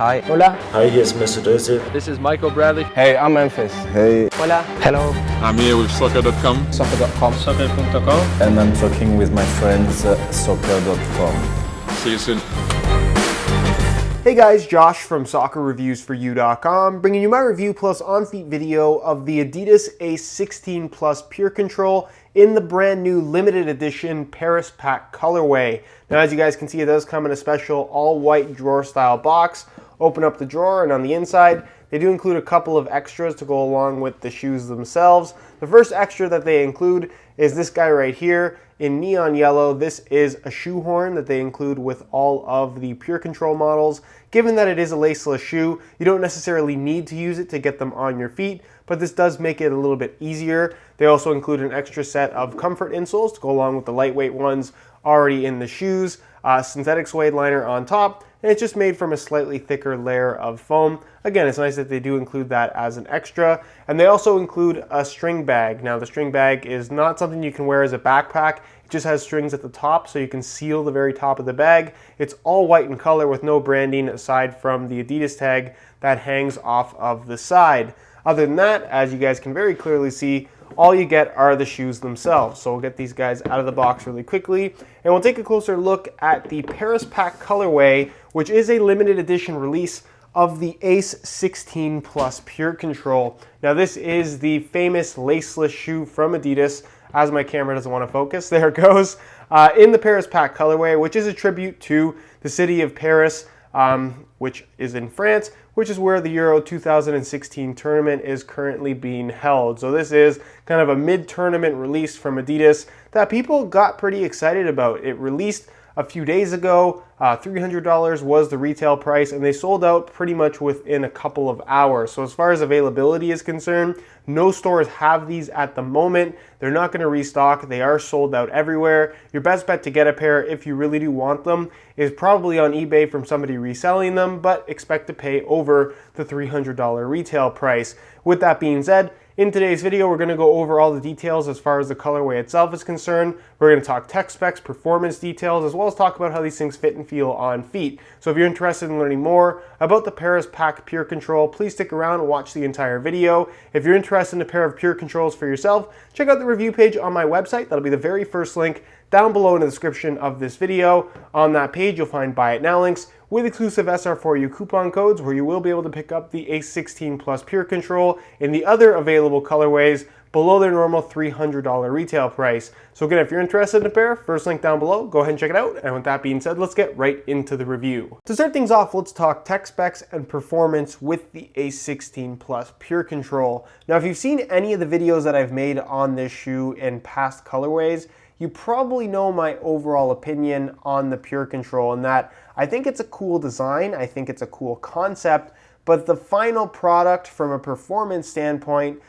Hi. Hola. Hi, here's Mr. Dozy. This is Michael Bradley. Hey, I'm Memphis. Hey. Hola. Hello. I'm here with soccer.com. Soccer.com. Soccer.com. And I'm talking with my friends soccer.com. See you soon. Hey guys, Josh from soccerreviewsforyou.com, bringing you my review plus on-feet video of the Adidas A16 Plus Pure Control in the brand new limited edition Paris Pack colorway. Now, as you guys can see, it does come in a special all-white drawer-style box. Open up the drawer, and on the inside, they do include a couple of extras to go along with the shoes themselves. The first extra that they include is this guy right here in neon yellow. This is a shoe horn that they include with all of the Pure Control models. Given that it is a laceless shoe, you don't necessarily need to use it to get them on your feet, but this does make it a little bit easier. They also include an extra set of comfort insoles to go along with the lightweight ones already in the shoes, synthetic suede liner on top, and it's just made from a slightly thicker layer of foam. Again, it's nice that they do include that as an extra. And they also include a string bag. Now, the string bag is not something you can wear as a backpack. It just has strings at the top so you can seal the very top of the bag. It's all white in color with no branding aside from the Adidas tag that hangs off of the side. Other than that, as you guys can very clearly see, all you get are the shoes themselves. So we'll get these guys out of the box really quickly, and we'll take a closer look at the Paris Pack colorway, which is a limited edition release of the Ace 16 Plus Pure Control. Now, this is the famous laceless shoe from Adidas. As my camera doesn't want to focus, there it goes. In the Paris Pack colorway, which is a tribute to the city of Paris, which is in France, which is where the Euro 2016 tournament is currently being held. So this is kind of a mid-tournament release from Adidas that people got pretty excited about. It released a few days ago. $300 was the retail price, and they sold out pretty much within a couple of hours. So as far as availability is concerned, no stores have these at the moment. They're not going to restock. They are sold out everywhere. Your best bet to get a pair, if you really do want them, is probably on eBay from somebody reselling them, but expect to pay over the $300 retail price. With that being said, in today's video, we're going to go over all the details as far as the colorway itself is concerned. We're going to talk tech specs, performance details, as well as talk about how these things fit and feel on feet. So if you're interested in learning more about the Paris Pack Pure Control, please stick around and watch the entire video. If you're interested in a pair of Pure Controls for yourself, check out the review page on my website. That'll be the very first link down below in the description of this video. On that page, you'll find Buy It Now links with exclusive SR4U coupon codes where you will be able to pick up the A16 Plus Pure Control in the other available colorways below their normal $300 retail price. So again, if you're interested in a pair, first link down below, go ahead and check it out. And with that being said, let's get right into the review. To start things off, let's talk tech specs and performance with the A16 Plus Pure Control. Now, if you've seen any of the videos that I've made on this shoe in past colorways, you probably know my overall opinion on the Pure Control, and that I think it's a cool design, I think it's a cool concept, but the final product from a performance standpoint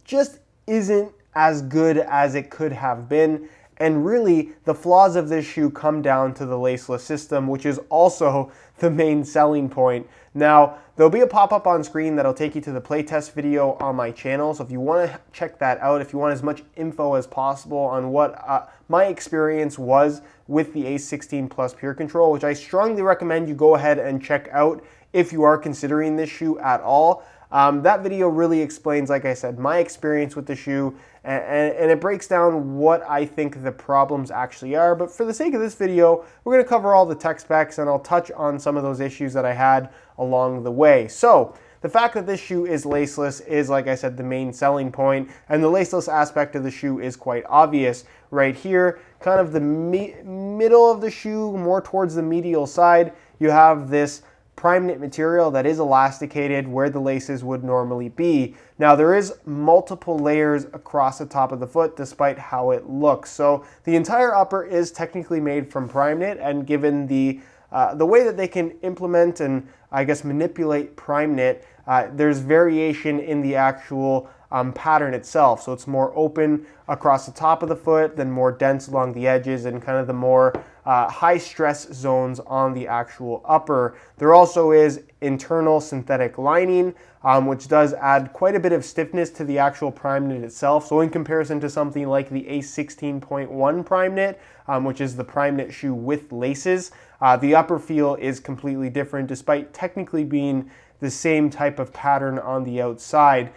just isn't as good as it could have been. And really, the flaws of this shoe come down to the laceless system, which is also the main selling point. Now, there'll be a pop-up on screen that'll take you to the playtest video on my channel. So if you want to check that out, if you want as much info as possible on what my experience was with the A16 Plus Pure Control, which I strongly recommend you go ahead and check out if you are considering this shoe at all. That video really explains, like I said, my experience with the shoe, and it breaks down what I think the problems actually are. But for the sake of this video, we're going to cover all the tech specs, and I'll touch on some of those issues that I had along the way. So the fact that this shoe is laceless is, like I said, the main selling point, and the laceless aspect of the shoe is quite obvious. Right here, kind of the middle of the shoe, more towards the medial side, you have this prime knit material that is elasticated where the laces would normally be. Now, there is multiple layers across the top of the foot despite how it looks. So the entire upper is technically made from prime knit, and given the way that they can implement and I guess manipulate prime knit, there's variation in the actual pattern itself. So it's more open across the top of the foot, then more dense along the edges, and kind of the more high stress zones on the actual upper. There also is internal synthetic lining, which does add quite a bit of stiffness to the actual prime knit itself. So in comparison to something like the A16.1 prime knit, which is the prime knit shoe with laces, The upper feel is completely different despite technically being the same type of pattern on the outside.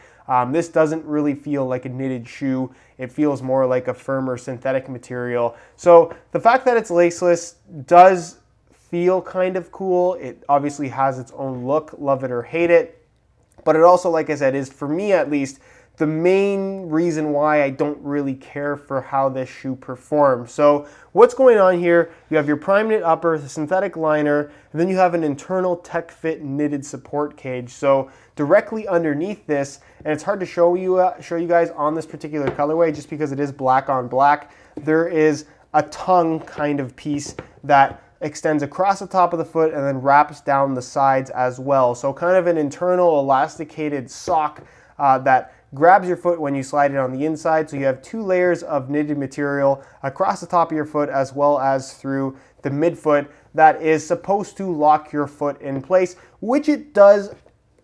This doesn't really feel like a knitted shoe. It feels more like a firmer synthetic material. So the fact that it's laceless does feel kind of cool. It obviously has its own look, love it or hate it. But it also, like I said, is, for me at least, the main reason why I don't really care for how this shoe performs. So what's going on here? You have your prime knit upper, the synthetic liner, and then you have an internal tech fit knitted support cage. So directly underneath this, and it's hard to show you guys on this particular colorway just because it is black on black, there is a tongue kind of piece that extends across the top of the foot and then wraps down the sides as well. So kind of an internal elasticated sock that grabs your foot when you slide it on the inside. So you have 2 layers of knitted material across the top of your foot as well as through the midfoot that is supposed to lock your foot in place, which it does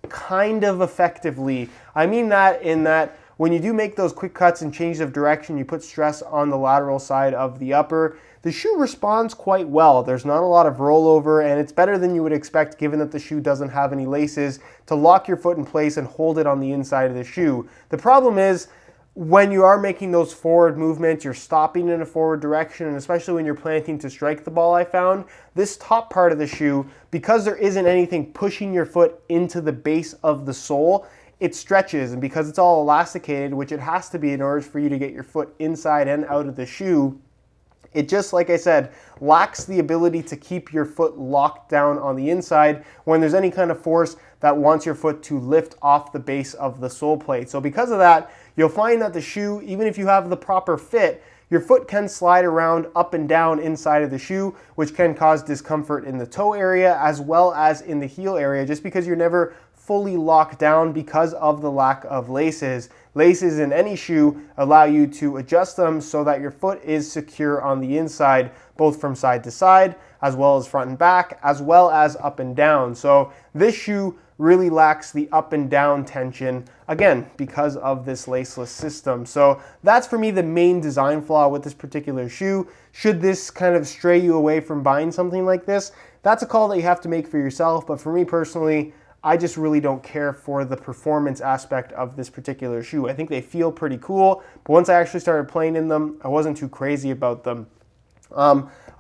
kind of effectively. I mean that in that when you do make those quick cuts and change of direction, you put stress on the lateral side of the upper, the shoe responds quite well. There's not a lot of rollover, and it's better than you would expect given that the shoe doesn't have any laces to lock your foot in place and hold it on the inside of the shoe. The problem is when you are making those forward movements, you're stopping in a forward direction, and especially when you're planting to strike the ball, I found this top part of the shoe, because there isn't anything pushing your foot into the base of the sole, it stretches, and because it's all elasticated, which it has to be in order for you to get your foot inside and out of the shoe, it just, like I said, lacks the ability to keep your foot locked down on the inside when there's any kind of force that wants your foot to lift off the base of the sole plate. So because of that, you'll find that the shoe, even if you have the proper fit, your foot can slide around up and down inside of the shoe, which can cause discomfort in the toe area as well as in the heel area, just because you're never fully locked down because of the lack of laces. Laces in any shoe allow you to adjust them so that your foot is secure on the inside, both from side to side, as well as front and back, as well as up and down. So this shoe really lacks the up and down tension, again, because of this laceless system. So that's for me the main design flaw with this particular shoe. Should this kind of stray you away from buying something like this? That's a call that you have to make for yourself, but for me personally, I just really don't care for the performance aspect of this particular shoe. I think they feel pretty cool, but once I actually started playing in them, I wasn't too crazy about them.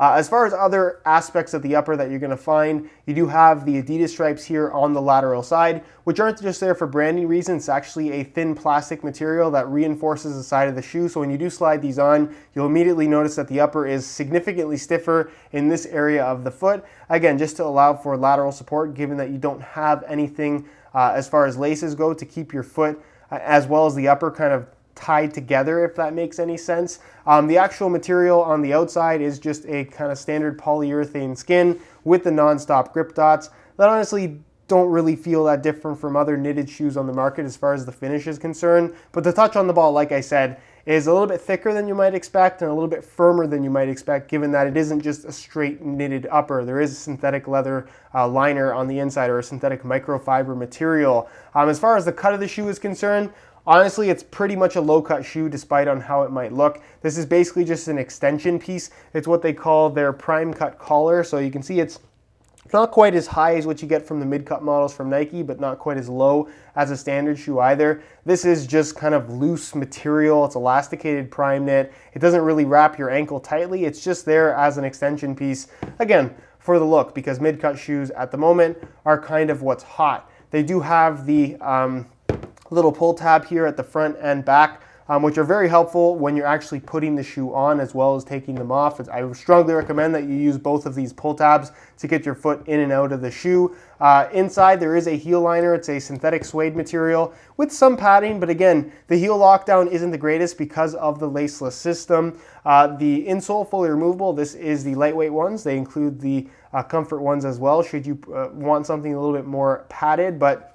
As far as other aspects of the upper that you're going to find, you do have the Adidas stripes here on the lateral side, which aren't just there for branding reasons. It's actually a thin plastic material that reinforces the side of the shoe. So when you do slide these on, you'll immediately notice that the upper is significantly stiffer in this area of the foot. Again, just to allow for lateral support, given that you don't have anything as far as laces go to keep your foot as well as the upper kind of tied together, if that makes any sense. The actual material on the outside is just a kind of standard polyurethane skin with the non-stop grip dots that honestly don't really feel that different from other knitted shoes on the market as far as the finish is concerned. But the touch on the ball, like I said, is a little bit thicker than you might expect and a little bit firmer than you might expect, given that it isn't just a straight knitted upper. There is a synthetic leather liner on the inside, or a synthetic microfiber material. As far as the cut of the shoe is concerned, honestly, it's pretty much a low-cut shoe despite on how it might look. This is basically just an extension piece. It's what they call their prime cut collar. So you can see it's not quite as high as what you get from the mid-cut models from Nike, but not quite as low as a standard shoe either. This is just kind of loose material. It's elasticated prime knit. It doesn't really wrap your ankle tightly. It's just there as an extension piece, again, for the look, because mid-cut shoes at the moment are kind of what's hot. They do have the little pull tab here at the front and back, which are very helpful when you're actually putting the shoe on as well as taking them off. I strongly recommend that you use both of these pull tabs to get your foot in and out of the shoe. Inside there is a heel liner. It's a synthetic suede material with some padding, but again, the heel lockdown isn't the greatest because of the laceless system. The insole fully removable. This is the lightweight ones. They include the comfort ones as well should you want something a little bit more padded, but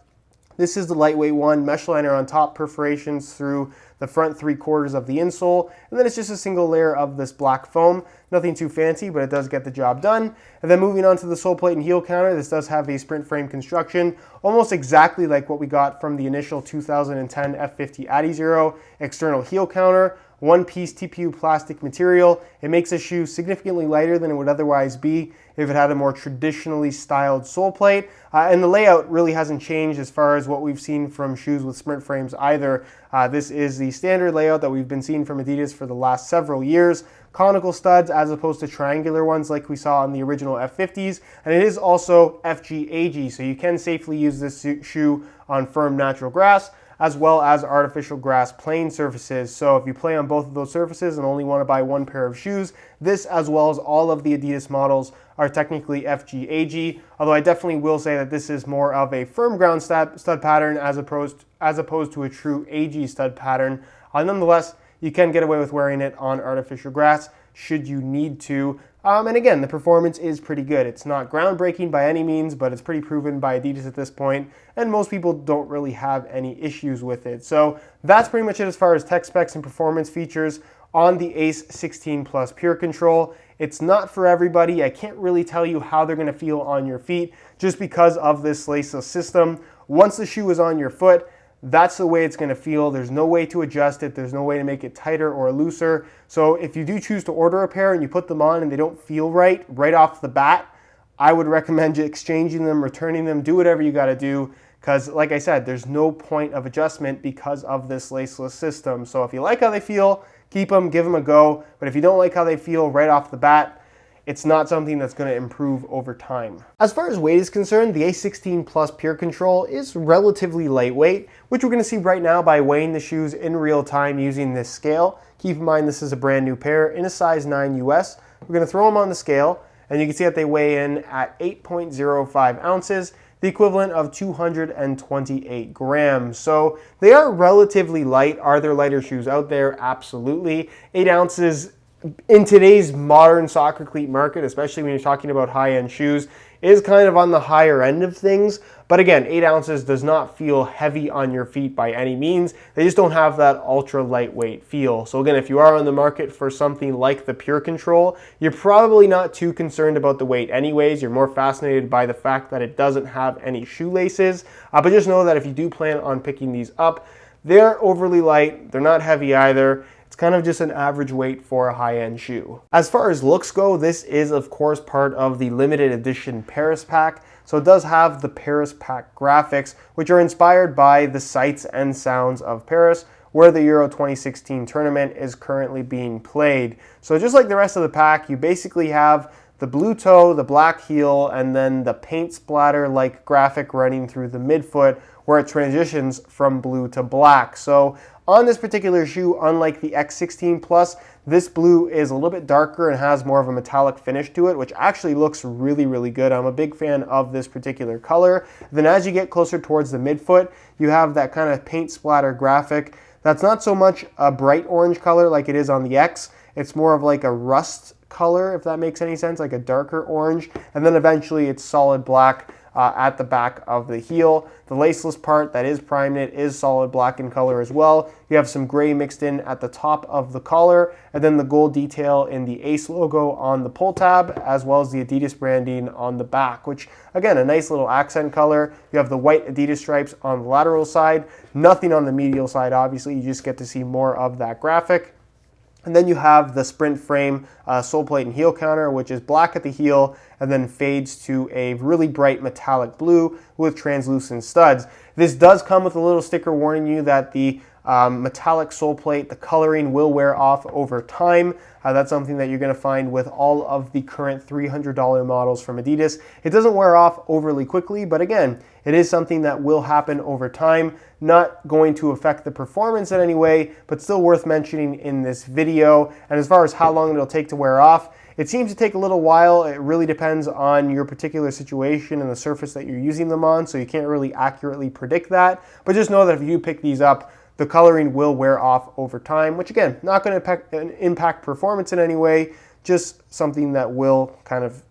this is the lightweight one, mesh liner on top, perforations through the front 3/4 of the insole, and then it's just a single layer of this black foam. Nothing too fancy, but it does get the job done. And then moving on to the sole plate and heel counter, this does have a sprint frame construction, almost exactly like what we got from the initial 2010 F50 Adizero external heel counter. one-piece TPU plastic material. It makes the shoe significantly lighter than it would otherwise be if it had a more traditionally styled sole plate. And the layout really hasn't changed as far as what we've seen from shoes with sprint frames either. This is the standard layout that we've been seeing from Adidas for the last several years. Conical studs as opposed to triangular ones like we saw on the original F50s. And it is also FG-AG, so you can safely use this shoe on firm natural grass as well as artificial grass playing surfaces. So if you play on both of those surfaces and only want to buy one pair of shoes, this as well as all of the Adidas models are technically FG-AG, although I definitely will say that this is more of a firm ground stud pattern as opposed to a true AG stud pattern. Nonetheless, you can get away with wearing it on artificial grass should you need to. And again, the performance is pretty good. It's not groundbreaking by any means, but it's pretty proven by Adidas at this point, and most people don't really have any issues with it. So that's pretty much it as far as tech specs and performance features on the Ace 16 Plus PURECONTROL. It's not for everybody. I can't really tell you how they're going to feel on your feet just because of this laceless system. Once the shoe is on your foot, that's the way it's going to feel. There's no way to adjust it. There's no way to make it tighter or looser. So if you do choose to order a pair and you put them on and they don't feel right off the bat, I would recommend you exchanging them, returning them, do whatever you got to do, because like I said, there's no point of adjustment because of this laceless system. So if you like how they feel, keep them, give them a go. But if you don't like how they feel right off the bat, it's not something that's going to improve over time. As far as weight is concerned, the A16 Plus PURECONTROL is relatively lightweight, which we're going to see right now by weighing the shoes in real time using this scale. Keep in mind this is a brand new pair in a size 9 US. We're going to throw them on the scale, and you can see that they weigh in at 8.05 ounces, the equivalent of 228 grams. So they are relatively light. Are there lighter shoes out there? Absolutely. 8 ounces in today's modern soccer cleat market, especially when you're talking about high-end shoes, is kind of on the higher end of things. But again, 8 ounces does not feel heavy on your feet by any means. They just don't have that ultra lightweight feel. So again, if you are on the market for something like the PURECONTROL, you're probably not too concerned about the weight anyways. You're more fascinated by the fact that it doesn't have any shoelaces. But just know that if you do plan on picking these up, they're overly light. They're not heavy either. It's kind of just an average weight for a high-end shoe. As far as looks go, this is of course part of the limited edition Paris pack. So it does have the Paris pack graphics, which are inspired by the sights and sounds of Paris, where the Euro 2016 tournament is currently being played. So just like the rest of the pack, you basically have the blue toe, the black heel, and then the paint splatter-like graphic running through the midfoot, where it transitions from blue to black. So on this particular shoe, unlike the X16 Plus, this blue is a little bit darker and has more of a metallic finish to it, which actually looks really, really good. I'm a big fan of this particular color. Then as you get closer towards the midfoot, you have that kind of paint splatter graphic. That's not so much a bright orange color like it is on the X. It's more of like a rust color, if that makes any sense, like a darker orange. And then eventually it's solid black at the back of the heel. The laceless part that is prime knit is solid black in color as well. You have some gray mixed in at the top of the collar, and then the gold detail in the Ace logo on the pull tab, as well as the Adidas branding on the back, which again, a nice little accent color. You have the white Adidas stripes on the lateral side, nothing on the medial side, obviously. You just get to see more of that graphic. And then you have the sprint frame sole plate and heel counter, which is black at the heel and then fades to a really bright metallic blue with translucent studs. This does come with a little sticker warning you that the metallic sole plate, the coloring will wear off over time. That's something that you're going to find with all of the current $300 models from Adidas. It doesn't wear off overly quickly, but again, it is something that will happen over time. Not going to affect the performance in any way, but still worth mentioning in this video. And as far as how long it'll take to wear off, it seems to take a little while. It really depends on your particular situation and the surface that you're using them on, so you can't really accurately predict that. But just know that if you pick these up, the coloring will wear off over time, which again, not going to impact performance in any way, just something that will kind of,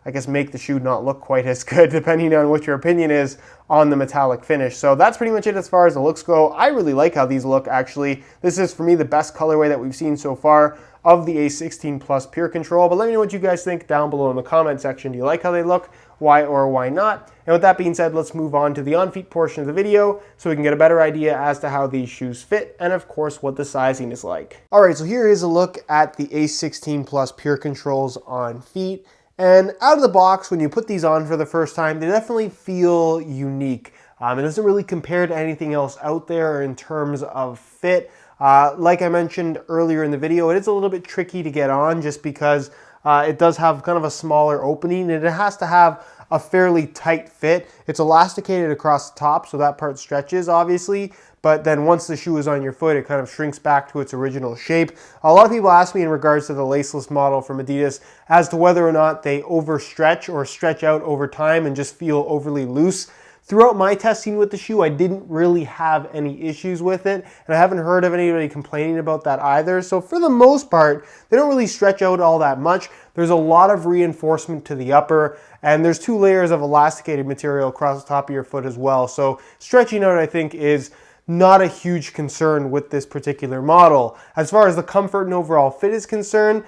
I guess, make the shoe not look quite as good, depending on what your opinion is on the metallic finish. So that's pretty much it as far as the looks go. I really like how these look, actually. This is, for me, the best colorway that we've seen so far of the A16 Plus PURECONTROL. But let me know what you guys think down below in the comment section. Do you like how they look, why or why not. And with that being said, let's move on to the on-feet portion of the video so we can get a better idea as to how these shoes fit and of course what the sizing is like. All right, so here is a look at the A16 Plus Pure Controls on feet. And out of the box, when you put these on for the first time, they definitely feel unique. It doesn't really compare to anything else out there in terms of fit. Like I mentioned earlier in the video, it is a little bit tricky to get on just because it does have kind of a smaller opening and it has to have a fairly tight fit. It's elasticated across the top, so that part stretches obviously, but then once the shoe is on your foot, it kind of shrinks back to its original shape. A lot of people ask me in regards to the laceless model from Adidas as to whether or not they overstretch or stretch out over time and just feel overly loose. Throughout my testing with the shoe, I didn't really have any issues with it, and I haven't heard of anybody complaining about that either. So for the most part, they don't really stretch out all that much. There's a lot of reinforcement to the upper, and there's 2 layers of elasticated material across the top of your foot as well. So stretching out, I think, is not a huge concern with this particular model. As far as the comfort and overall fit is concerned,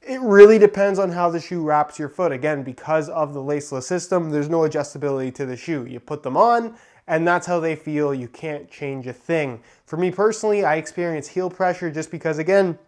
it really depends on how the shoe wraps your foot. Again, because of the laceless system, there's no adjustability to the shoe. You put them on, and that's how they feel. You can't change a thing. For me personally, I experience heel pressure just because, again,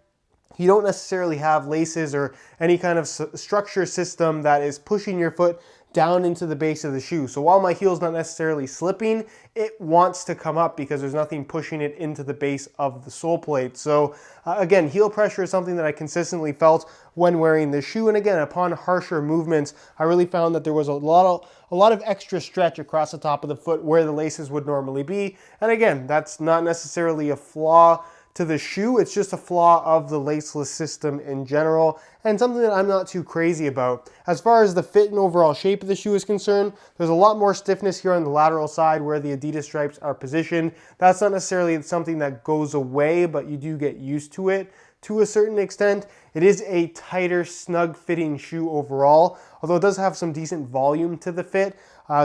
you don't necessarily have laces or any kind of structure system that is pushing your foot down into the base of the shoe. So while my heel's not necessarily slipping, it wants to come up because there's nothing pushing it into the base of the sole plate. So again, heel pressure is something that I consistently felt when wearing this shoe. And again, upon harsher movements, I really found that there was a lot of extra stretch across the top of the foot where the laces would normally be. And again, that's not necessarily a flaw to the shoe, it's just a flaw of the laceless system in general, and something that I'm not too crazy about. As far as the fit and overall shape of the shoe is concerned, there's a lot more stiffness here on the lateral side where the Adidas stripes are positioned. That's not necessarily something that goes away, but you do get used to it to a certain extent. It is a tighter, snug fitting shoe overall, although it does have some decent volume to the fit.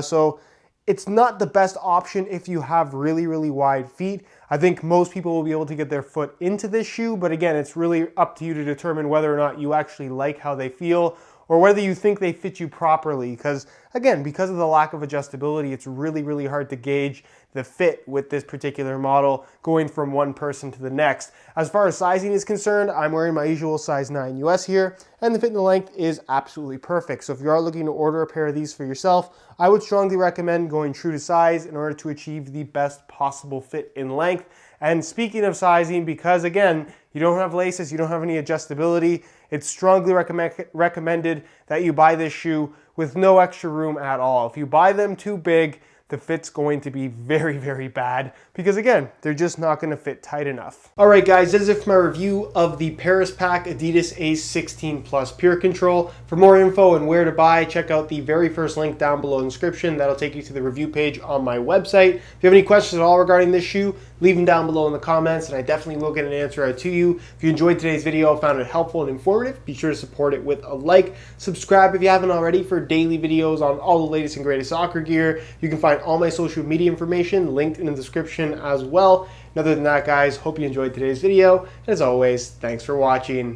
So it's not the best option if you have really, really wide feet. I think most people will be able to get their foot into this shoe, but again, it's really up to you to determine whether or not you actually like how they feel or whether you think they fit you properly. Because again, because of the lack of adjustability, it's really, really hard to gauge the fit with this particular model going from one person to the next. As far as sizing is concerned, I'm wearing my usual size 9 US here, and the fit and the length is absolutely perfect. So if you are looking to order a pair of these for yourself, I would strongly recommend going true to size in order to achieve the best possible fit in length. And speaking of sizing, because again, you don't have laces, you don't have any adjustability, it's strongly recommended that you buy this shoe with no extra room at all. If you buy them too big, the fit's going to be very, very bad because again, they're just not going to fit tight enough. All right, guys, that is it for my review of the Paris Pack Adidas A16 Plus Pure Control. For more info and where to buy, check out the very first link down below in the description. That'll take you to the review page on my website. If you have any questions at all regarding this shoe, leave them down below in the comments and I definitely will get an answer out to you. If you enjoyed today's video, found it helpful and informative, be sure to support it with a like. Subscribe if you haven't already for daily videos on all the latest and greatest soccer gear. You can find all my social media information linked in the description as well. And other than that, guys, hope you enjoyed today's video. And as always, thanks for watching.